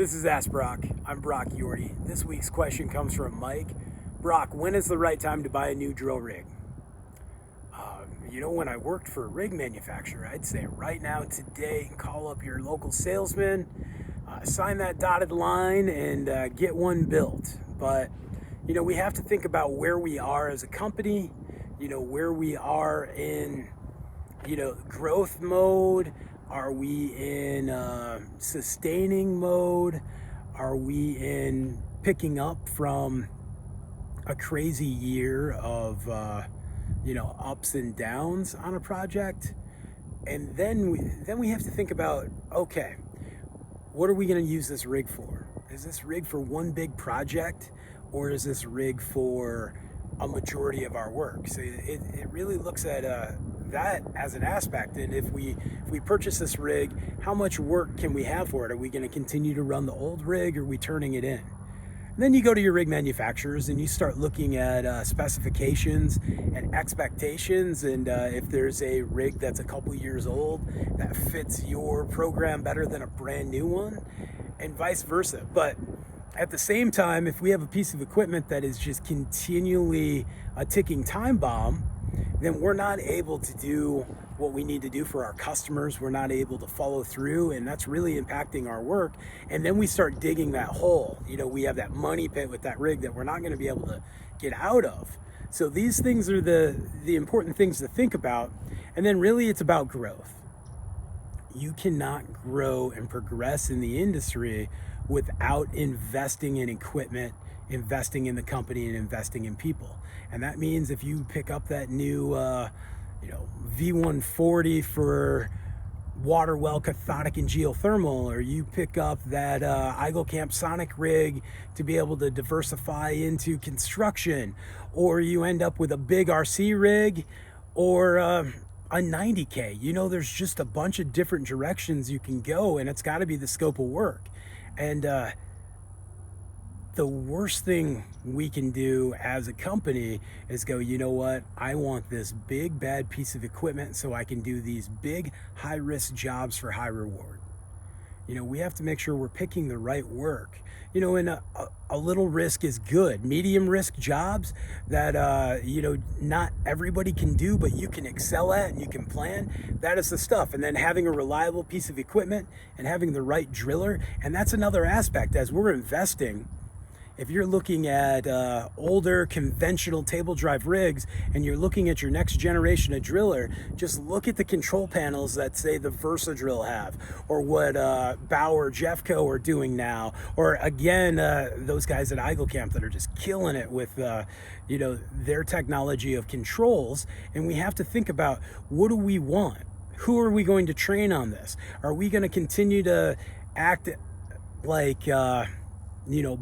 This is Ask Brock. I'm Brock Yorty. This week's question comes from Mike. Brock, when is the right time to buy a new drill rig? When I worked for a rig manufacturer, I'd say right now, today, call up your local salesman, sign that dotted line, and get one built. But, we have to think about where we are as a company, where we are in, growth mode. Are we in sustaining mode? Are we in picking up from a crazy year of, ups and downs on a project? And then we have to think about, okay, what are we going to use this rig for? Is this rig for one big project, or is this rig for a majority of our work? So it really looks at that as an aspect. And if we purchase this rig, how much work can we have for it? Are we going to continue to run the old rig, or are we turning it in? And then you go to your rig manufacturers and you start looking at specifications and expectations, and if there's a rig that's a couple years old that fits your program better than a brand new one, and vice versa. But at the same time, if we have a piece of equipment that is just continually a ticking time bomb, then we're not able to do what we need to do for our customers. We're not able to follow through, and that's really impacting our work. And then we start digging that hole. We have that money pit with that rig that we're not going to be able to get out of. So these things are the important things to think about. And then really it's about growth. You cannot grow and progress in the industry without investing in equipment, investing in the company, and investing in people. And that means if you pick up that new V140 for water well, cathodic, and geothermal, or you pick up that Eagle-Camp Sonic rig to be able to diversify into construction, or you end up with a big RC rig or a 90K. There's just a bunch of different directions you can go, and it's got to be the scope of work. And the worst thing we can do as a company is go, I want this big bad piece of equipment so I can do these big high risk jobs for high reward. We have to make sure we're picking the right work. And a little risk is good. Medium risk jobs that not everybody can do, but you can excel at and you can plan, that is the stuff. And then having a reliable piece of equipment and having the right driller, and that's another aspect. As we're investing, if you're looking at older conventional table drive rigs and you're looking at your next generation of driller, just look at the control panels that say the Versa Drill have, or what Bauer Jeffco are doing now, or again, those guys at Eagle-Camp that are just killing it with their technology of controls. And we have to think about, what do we want? Who are we going to train on this? Are we going to continue to act like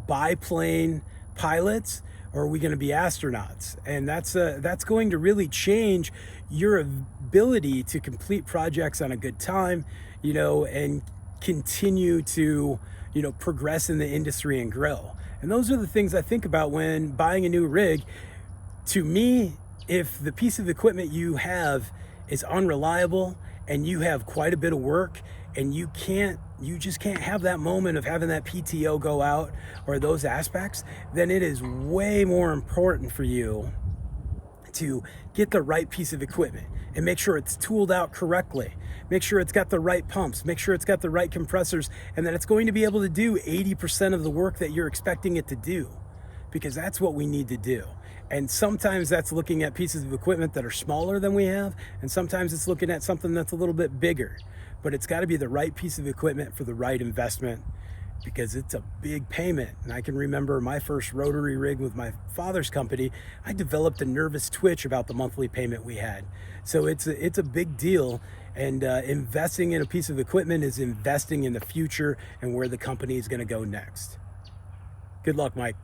biplane pilots, or are we going to be astronauts? And that's going to really change your ability to complete projects on a good time, and continue to, progress in the industry and grow. And those are the things I think about when buying a new rig. To me, if the piece of equipment you have is unreliable and you have quite a bit of work, and you just can't have that moment of having that PTO go out, or those aspects, then it is way more important for you to get the right piece of equipment and make sure it's tooled out correctly. Make sure it's got the right pumps, make sure it's got the right compressors, and that it's going to be able to do 80% of the work that you're expecting it to do, because that's what we need to do. And sometimes that's looking at pieces of equipment that are smaller than we have, and sometimes it's looking at something that's a little bit bigger. But it's got to be the right piece of equipment for the right investment, because it's a big payment. And I can remember my first rotary rig with my father's company, I developed a nervous twitch about the monthly payment we had. So it's a big deal. And investing in a piece of equipment is investing in the future and where the company is going to go next. Good luck, Mike.